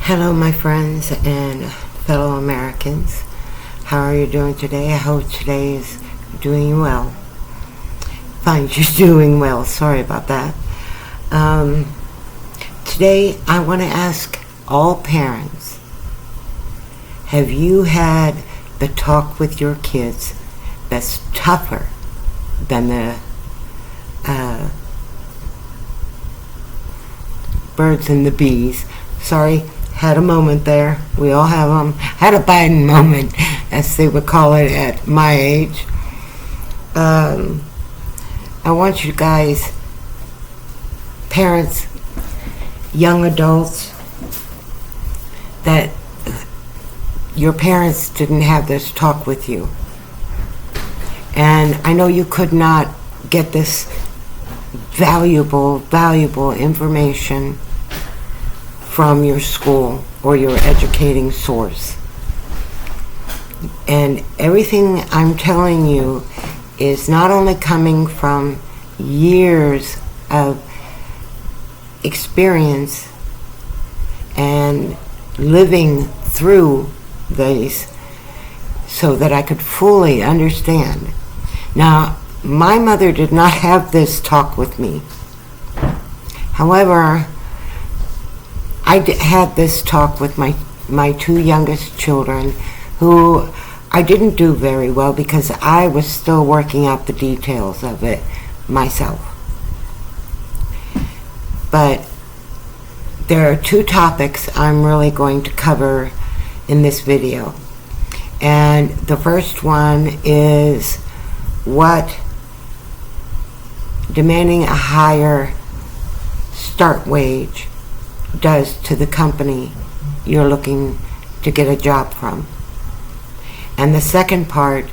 Hello, my friends and fellow Americans. How are you doing today? I hope today is doing well. Find you doing well. Sorry about that. Today, I want to ask all parents, have you had the talk with your kids that's tougher than the birds and the bees? Sorry, had a moment there. We all have them. Had a Biden moment, as they would call it at my age. I want you guys, parents, young adults, that your parents didn't have this talk with you. And I know you could not get this valuable information from your school or your educating source. And everything I'm telling you is not only coming from years of experience and living through these so that I could fully understand. Now, my mother did not have this talk with me. However, I had this talk with my two youngest children, who I didn't do very well because I was still working out the details of it myself. But there are two topics I'm really going to cover in this video. And the first one is what demanding a higher start wage does to the company you're looking to get a job from. And the second part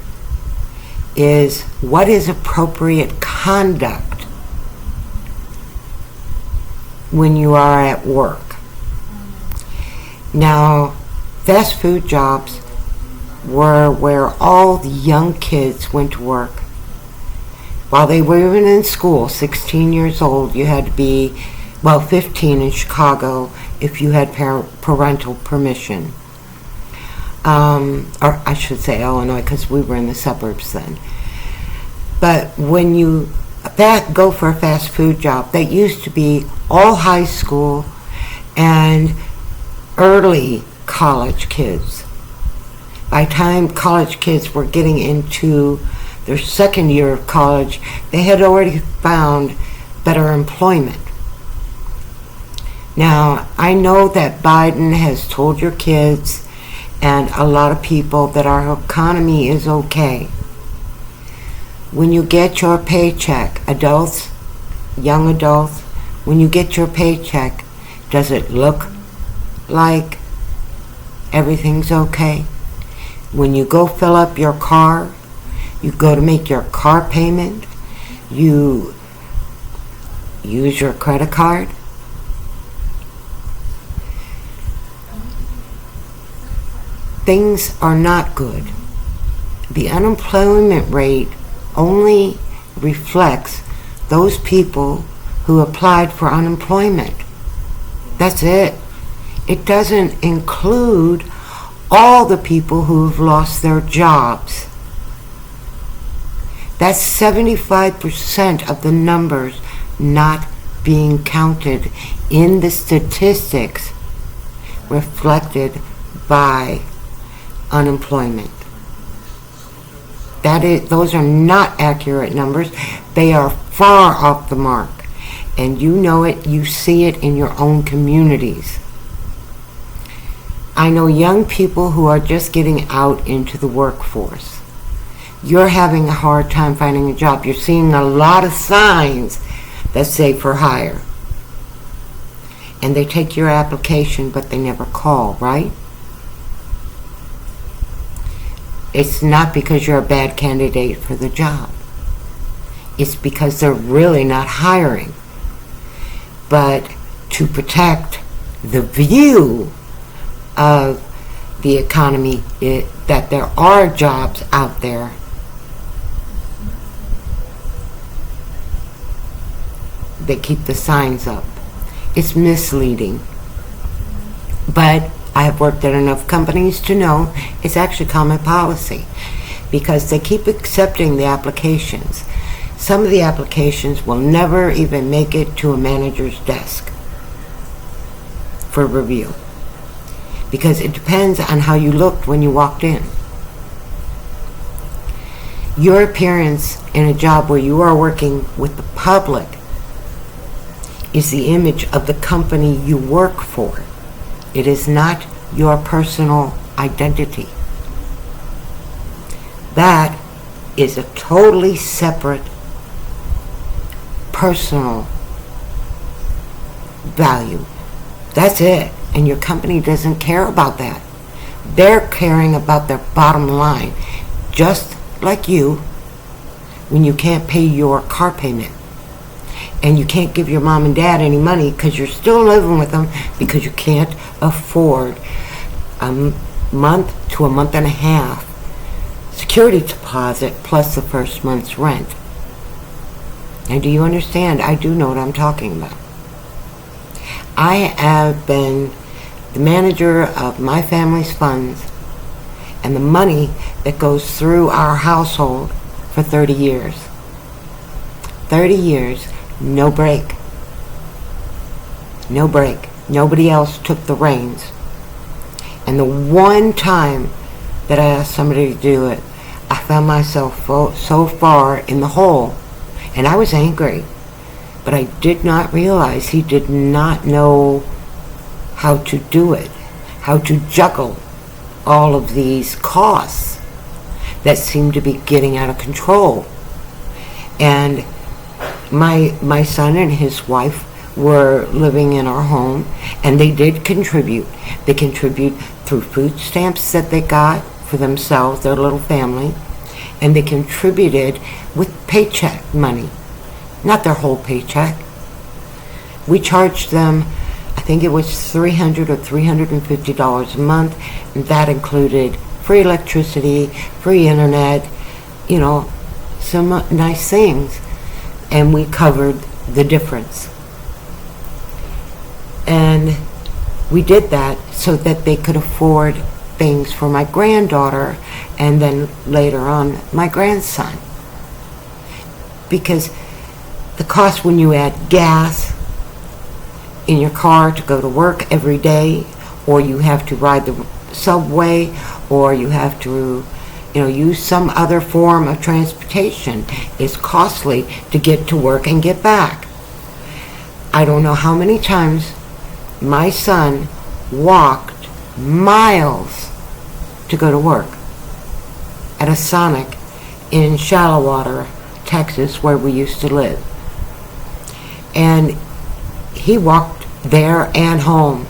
is what is appropriate conduct when you are at work. Now, fast food jobs were where all the young kids went to work. While they were even in school, 16 years old, you had to be 15 in Chicago if you had parental permission. Or I should say Illinois, because we were in the suburbs then. But when you go for a fast food job, that used to be all high school and early college kids. By the time college kids were getting into their second year of college, they had already found better employment. Now, I know that Biden has told your kids and a lot of people that our economy is okay. When you get your paycheck, adults, young adults, when you get your paycheck, does it look like everything's okay? When you go fill up your car, you go to make your car payment, you use your credit card, things are not good. The unemployment rate only reflects those people who applied for unemployment. That's it. It doesn't include all the people who've lost their jobs. That's 75% of the numbers not being counted in the statistics reflected by unemployment. Those are not accurate numbers. They are far off the mark. And you know it, you see it in your own communities. I know young people who are just getting out into the workforce. You're having a hard time finding a job. You're seeing a lot of signs that say for hire. And they take your application, but they never call, right? It's not because you're a bad candidate for the job. It's because they're really not hiring. But to protect the view of the economy, that there are jobs out there, they keep the signs up. It's misleading. But I have worked at enough companies to know it's actually common policy because they keep accepting the applications. Some of the applications will never even make it to a manager's desk for review because it depends on how you looked when you walked in. Your appearance in a job where you are working with the public is the image of the company you work for. It is not your personal identity. That is a totally separate personal value. That's it. And your company doesn't care about that. They're caring about their bottom line. Just like you, when you can't pay your car payment and you can't give your mom and dad any money because you're still living with them because you can't afford a month to a month and a half security deposit plus the first month's rent. Now, do you understand? I do know what I'm talking about. I have been the manager of my family's funds and the money that goes through our household for 30 years. 30 years, no break. No break. Nobody else took the reins. And the one time that I asked somebody to do it, I found myself so far in the hole, and I was angry. But I did not realize he did not know how to do it, how to juggle all of these costs that seem to be getting out of control. And my son and his wife were living in our home, and they did contribute. They contribute through food stamps that they got for themselves, their little family, and they contributed with paycheck money, not their whole paycheck. We charged them, I think it was $300 or $350 a month, and that included free electricity, free internet, some nice things, and we covered the difference. And we did that so that they could afford things for my granddaughter and then later on my grandson. Because the cost when you add gas in your car to go to work every day, or you have to ride the subway, or you have to use some other form of transportation, is costly to get to work and get back. I don't know how many times my son walked miles to go to work at a Sonic in Shallowater, Texas, where we used to live. And he walked there and home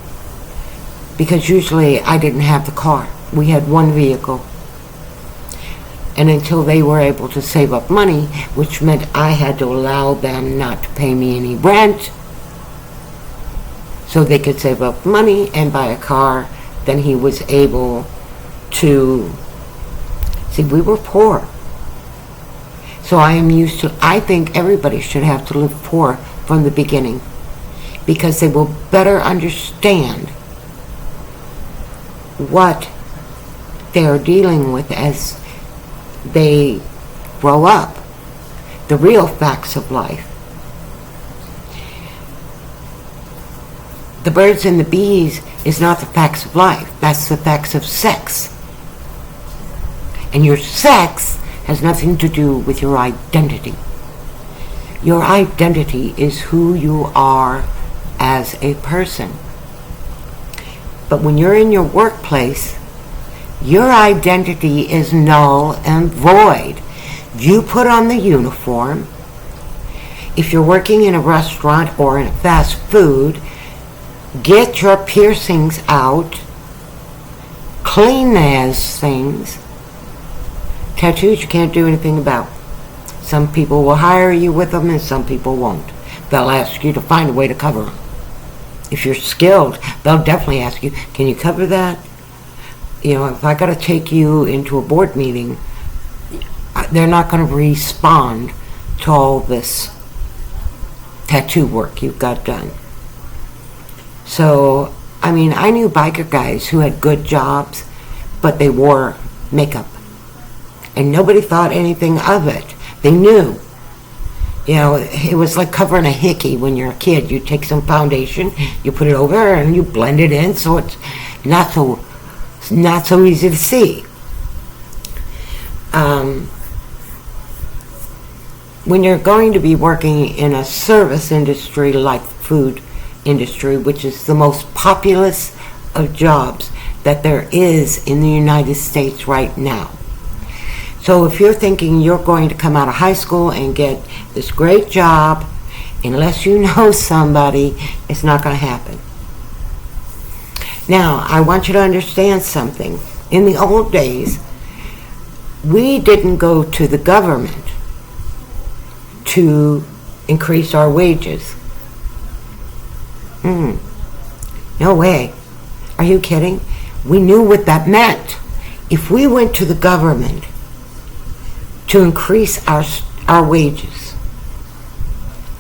because usually I didn't have the car. We had one vehicle. And until they were able to save up money, which meant I had to allow them not to pay me any rent, so they could save up money and buy a car, then he was able to... See, we were poor. So I think everybody should have to live poor from the beginning, because they will better understand what they are dealing with as they grow up, the real facts of life. The birds and the bees is not the facts of life. That's the facts of sex. And your sex has nothing to do with your identity. Your identity is who you are as a person. But when you're in your workplace, your identity is null and void. You put on the uniform. If you're working in a restaurant or in a fast food, get your piercings out. Clean those things. Tattoos you can't do anything about. Some people will hire you with them and some people won't. They'll ask you to find a way to cover them. If you're skilled, they'll definitely ask you, can you cover that? If I got to take you into a board meeting, they're not going to respond to all this tattoo work you've got done. So I mean, I knew biker guys who had good jobs, but they wore makeup. And nobody thought anything of it. They knew. You know, it was like covering a hickey when you're a kid. You take some foundation, you put it over, and you blend it in so it's not so easy to see. When you're going to be working in a service industry like food industry, which is the most populous of jobs that there is in the United States right now. So if you're thinking you're going to come out of high school and get this great job, unless you know somebody, it's not going to happen. Now, I want you to understand something. In the old days, we didn't go to the government to increase our wages. No way. Are you kidding? We knew what that meant. If we went to the government to increase our wages,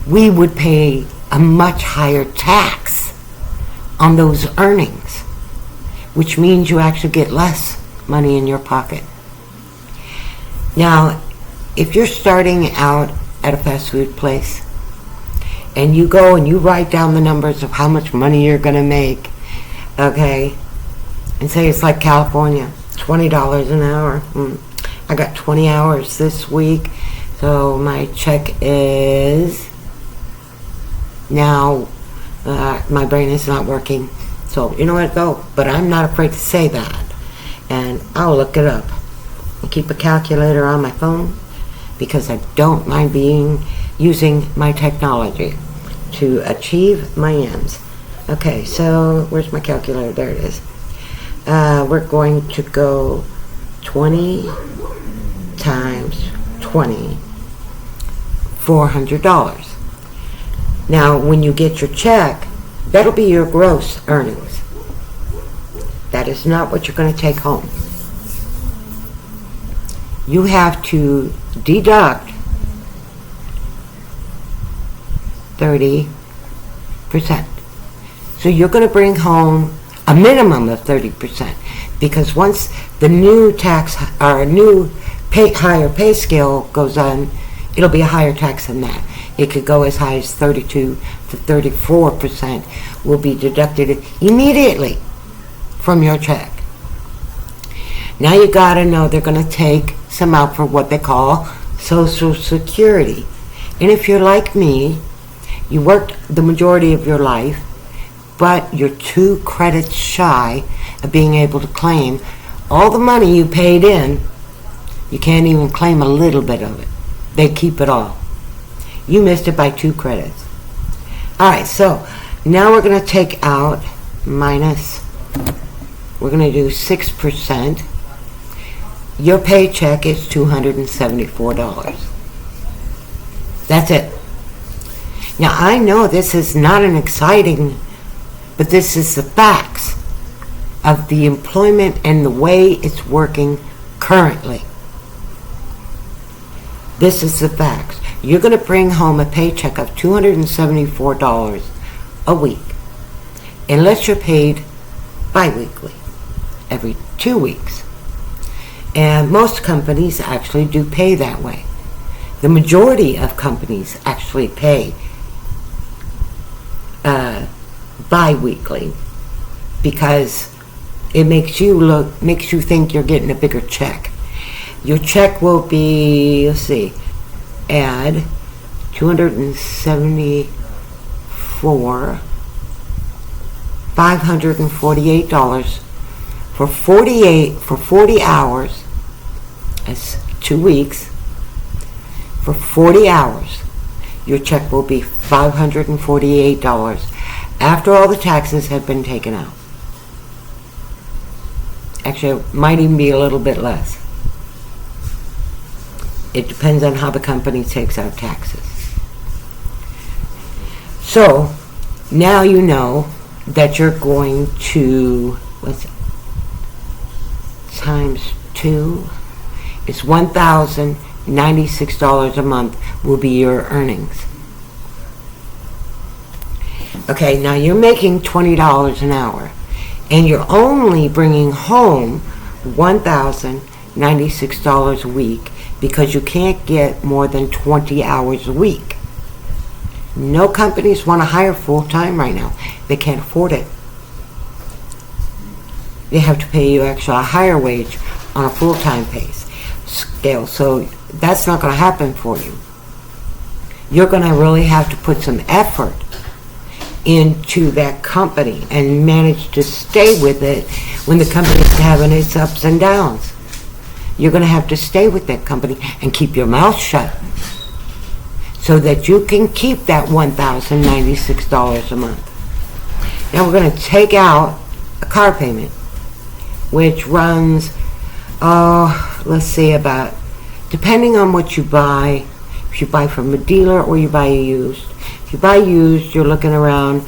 we would pay a much higher tax on those earnings, which means you actually get less money in your pocket. Now, if you're starting out at a fast food place and you go and you write down the numbers of how much money you're going to make, okay, and say it's like California, $20 an hour. I got 20 hours this week, so my check is now, my brain is not working, so you know what, go. But I'm not afraid to say that, and I'll look it up and keep a calculator on my phone because I don't mind using my technology to achieve my ends. Okay, so where's my calculator? There it is. We're going to go 20 times 20, $400. Now, when you get your check, that'll be your gross earnings. That is not what you're going to take home. You have to deduct 30%. So you're going to bring home a minimum of 30%, because once the new tax or new higher pay scale goes on, it'll be a higher tax than that. It could go as high as 32 to 34% will be deducted immediately from your check. Now you got to know they're going to take some out for what they call Social Security. And if you're like me, you worked the majority of your life, but you're 2 credits shy of being able to claim all the money you paid in. You can't even claim a little bit of it. They keep it all. You missed it by 2 credits. Alright, so now we're going to take out minus, we're going to do 6%. Your paycheck is $274. That's it. Now I know this is not an exciting, but this is the facts of the employment and the way it's working currently. This is the facts. You're going to bring home a paycheck of $274 a week, unless you're paid bi-weekly, every 2 weeks. And most companies actually do pay that way. The majority of companies actually pay bi-weekly because it makes you think you're getting a bigger check. Your check will be, let's see, add $274, $548 for 40 hours. That's 2 weeks. For 40 hours, your check will be $548 after all the taxes have been taken out. Actually, it might even be a little bit less. It depends on how the company takes out taxes. So, now you know that you're going to, times 2 is $1,096 a month will be your earnings. Okay, now you're making $20 an hour, and you're only bringing home $1,096 a week because you can't get more than 20 hours a week. No companies want to hire full-time right now. They can't afford it. They have to pay you actually a higher wage on a full-time pay scale, so that's not going to happen for you. You're going to really have to put some effort into that company and manage to stay with it when the company's having its ups and downs. You're going to have to stay with that company and keep your mouth shut so that you can keep that $1,096 a month. Now we're going to take out a car payment, which runs, let's see, about, depending on what you buy, if you buy from a dealer or you buy used. If you buy used, you're looking around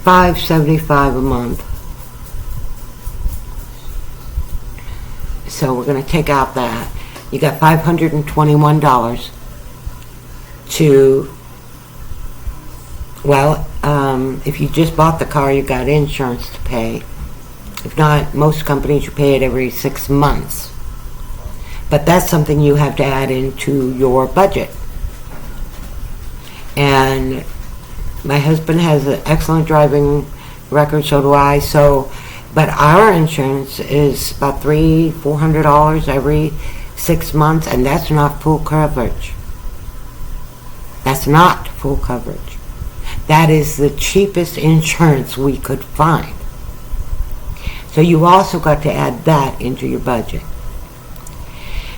$575 a month. So we're going to take out that. You got $521 to, well, if you just bought the car, you got insurance to pay. If not, most companies, you pay it every 6 months. But that's something you have to add into your budget. And my husband has an excellent driving record, so do I. But our insurance is about $300-400 every 6 months, and that's not full coverage. That's not full coverage. That is the cheapest insurance we could find. So you also got to add that into your budget.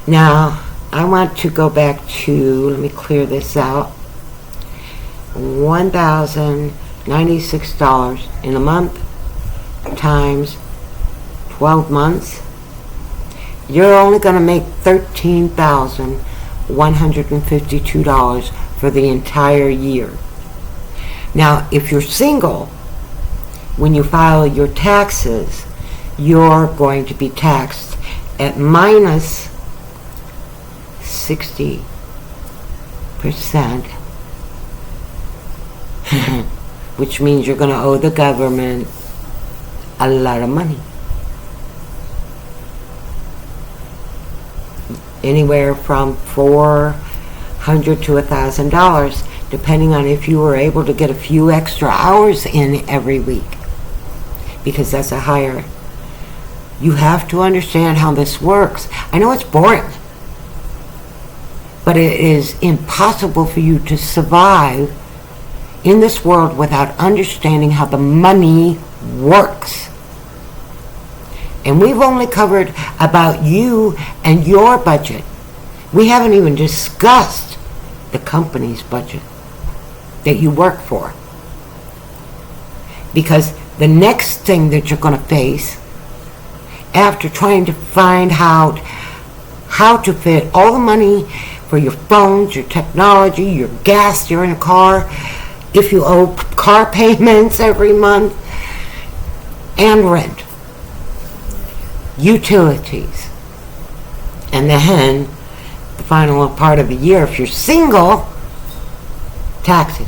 Now, I want to go back to, let me clear this out, $1,096 in a month times 12 months. You're only going to make $13,152 for the entire year. Now, if you're single, when you file your taxes, you're going to be taxed at minus 60%, which means you're going to owe the government a lot of money. Anywhere from $400 to $1,000, depending on if you were able to get a few extra hours in every week, because that's a higher. You have to understand how this works. I know it's boring, but it is impossible for you to survive in this world without understanding how the money works. And we've only covered about you and your budget. We haven't even discussed the company's budget that you work for. Because the next thing that you're going to face after trying to find out how to fit all the money for your phones, your technology, your gas, you're in a car, if you owe car payments every month, and rent, utilities, and then the final part of the year, if you're single, taxes.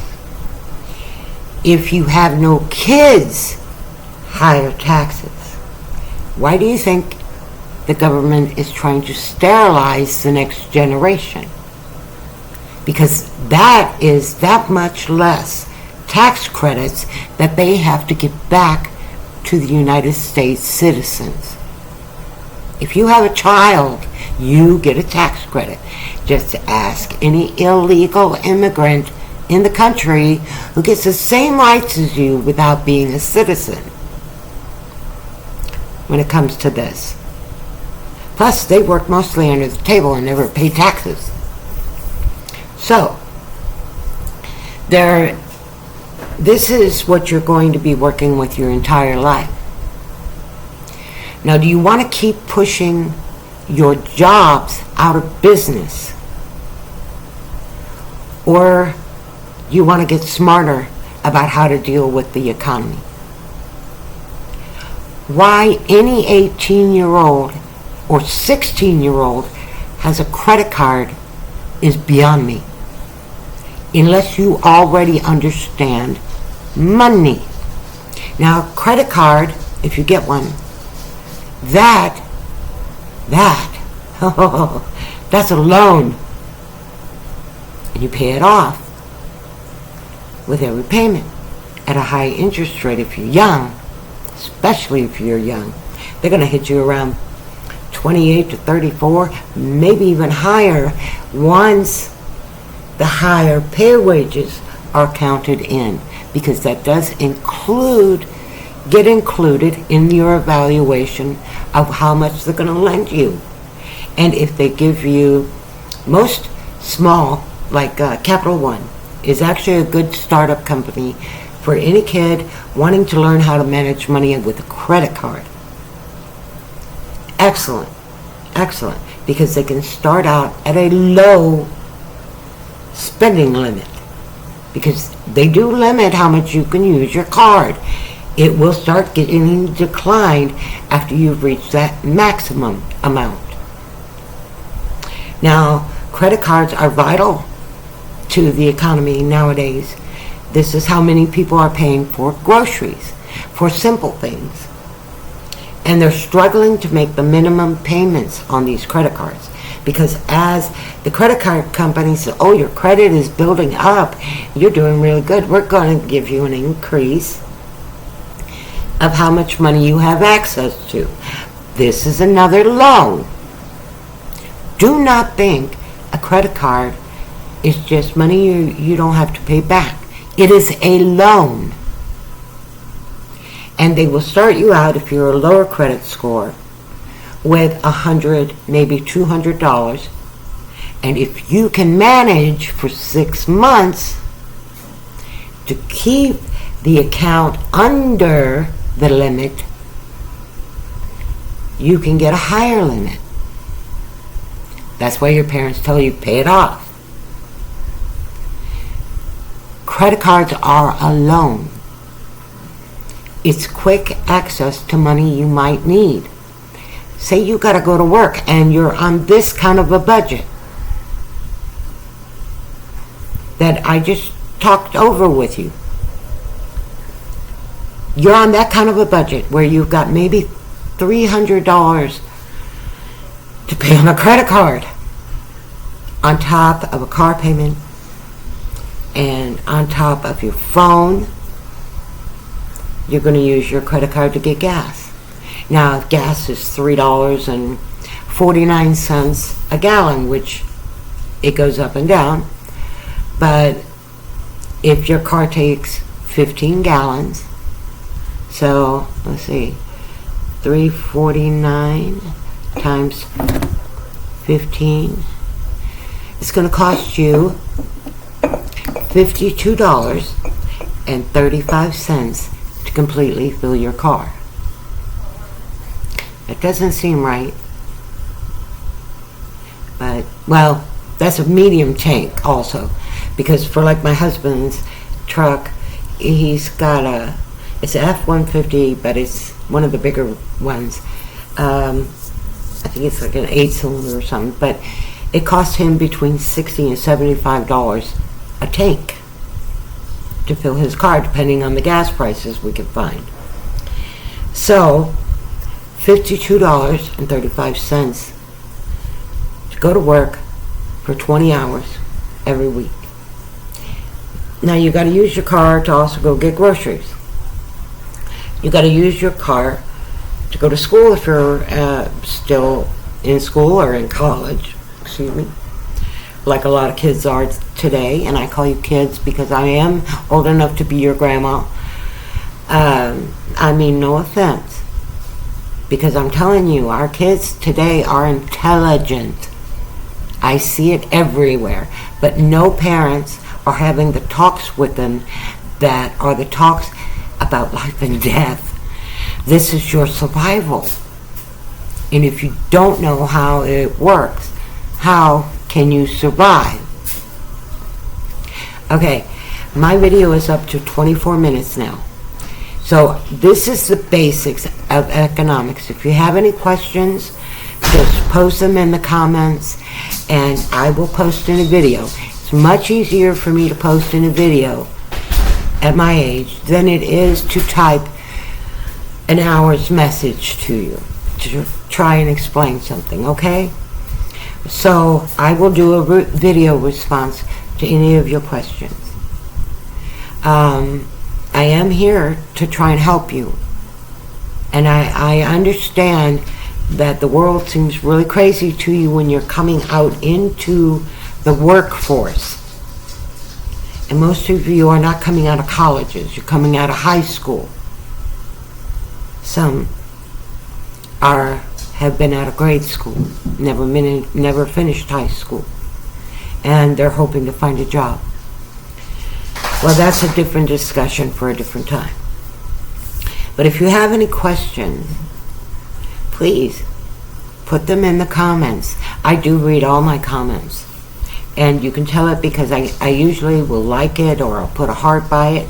If you have no kids, higher taxes. Why do you think the government is trying to sterilize the next generation? Because that is that much less tax credits that they have to give back to the United States citizens. If you have a child, you get a tax credit. Just ask any illegal immigrant in the country who gets the same rights as you without being a citizen when it comes to this. Plus, they work mostly under the table and never pay taxes. So, this is what you're going to be working with your entire life. Now, do you want to keep pushing your jobs out of business? Or you want to get smarter about how to deal with the economy? Why any 18-year-old or 16-year-old has a credit card is beyond me, unless you already understand money. Now, credit card, if you get one, that, that's a loan. And you pay it off with every payment at a high interest rate if you're young, especially if you're young. They're going to hit you around 28 to 34, maybe even higher once the higher pay wages are counted in, because that does get included in your evaluation of how much they're going to lend you. And if they give you, most small, like Capital One, is actually a good startup company for any kid wanting to learn how to manage money with a credit card. Excellent, because they can start out at a low spending limit, because they do limit how much you can use your card. It will start getting declined after you've reached that maximum amount. Now, credit cards are vital to the economy nowadays. This is how many people are paying for groceries, for simple things. And they're struggling to make the minimum payments on these credit cards, because as the credit card company says, oh, your credit is building up, you're doing really good, we're going to give you an increase of how much money you have access to. This is another loan. Do not think a credit card is just money you don't have to pay back. It is a loan. And they will start you out, if you're a lower credit score, with $100, maybe $200. And if you can manage for 6 months to keep the account under the limit, you can get a higher limit. That's why your parents tell you pay it off. Credit cards are a loan. It's quick access to money you might need. Say you got to go to work and you're on this kind of a budget that I just talked over with you. You're on that kind of a budget where you've got maybe $300 to pay on a credit card, on top of a car payment, and on top of your phone. You're going to use your credit card to get gas. Now, if gas is $3.49 a gallon, which it goes up and down, but if your car takes 15 gallons, so let's see, $3.49 times 15, it's going to cost you $52.35 to completely fill your car. It doesn't seem right, but, well, that's a medium tank also, because for like my husband's truck, he's got it's a F-150, but it's one of the bigger ones. I think it's like an 8-cylinder or something, but it costs him between $60 and $75 a tank to fill his car, depending on the gas prices we can find. So, $52.35 to go to work for 20 hours every week. Now, you got to use your car to also go get groceries. You got to use your car to go to school if you're still in school or in college, like a lot of kids are today, and I call you kids because I am old enough to be your grandma. I mean, no offense, because I'm telling you, our kids today are intelligent. I see it everywhere, but no parents are having the talks with them that are the talks about life and death. This is your survival. And if you don't know how it works, how can you survive? Okay, my video is up to 24 minutes now. So this is the basics of economics. If you have any questions, just post them in the comments and I will post in a video. It's much easier for me to post in a video at my age than it is to type an hour's message to you to try and explain something, okay? So I will do a video response to any of your questions. I am here to try and help you. And I understand that the world seems really crazy to you when you're coming out into the workforce. And most of you are not coming out of colleges, you're coming out of high school. Some have been out of grade school, never finished high school, and they're hoping to find a job. Well, that's a different discussion for a different time. But if you have any questions, please put them in the comments. I do read all my comments, and you can tell it because I usually will like it, or I'll put a heart by it,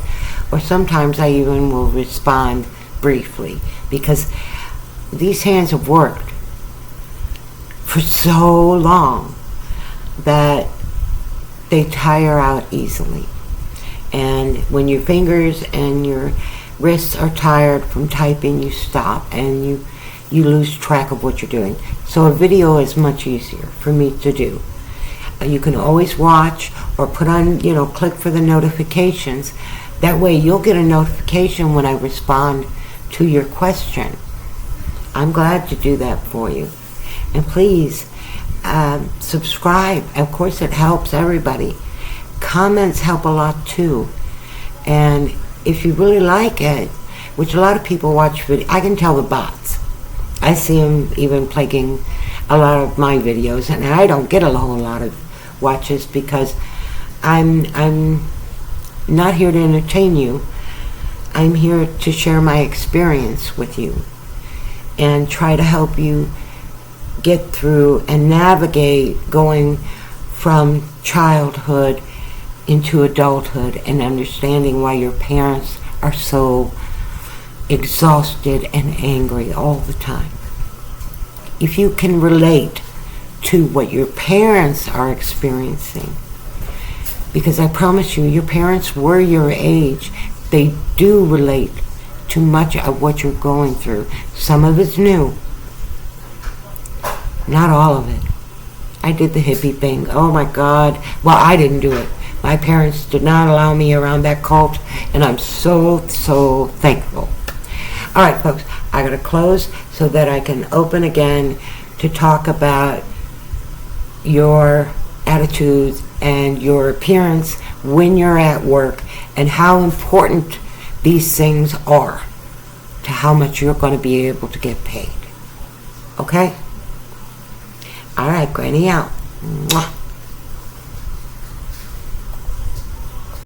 or sometimes I even will respond briefly, because these hands have worked for so long that they tire out easily. And when your fingers and your wrists are tired from typing, you stop and you lose track of what you're doing. So a video is much easier for me to do. You can always watch or put on, click for the notifications. That way you'll get a notification when I respond to your question. I'm glad to do that for you. And please subscribe. Of course, it helps everybody. Comments help a lot too. And if you really like it, which a lot of people watch video, I can tell the bots. I see them even plaguing a lot of my videos, and I don't get a whole lot of watches because I'm not here to entertain you. I'm here to share my experience with you and try to help you get through and navigate going from childhood into adulthood and understanding why your parents are so exhausted and angry all the time. If you can relate to what your parents are experiencing, because I promise you, your parents were your age, they do relate to much of what you're going through. Some of it's new, not all of it. I did the hippie thing. Oh my God. Well, I didn't do it. My parents did not allow me around that cult, and I'm so thankful. All right, folks, I gotta close so that I can open again to talk about your attitudes and your appearance when you're at work and how important these things are to how much you're going to be able to get paid. Okay? All right, Granny out. Mwah.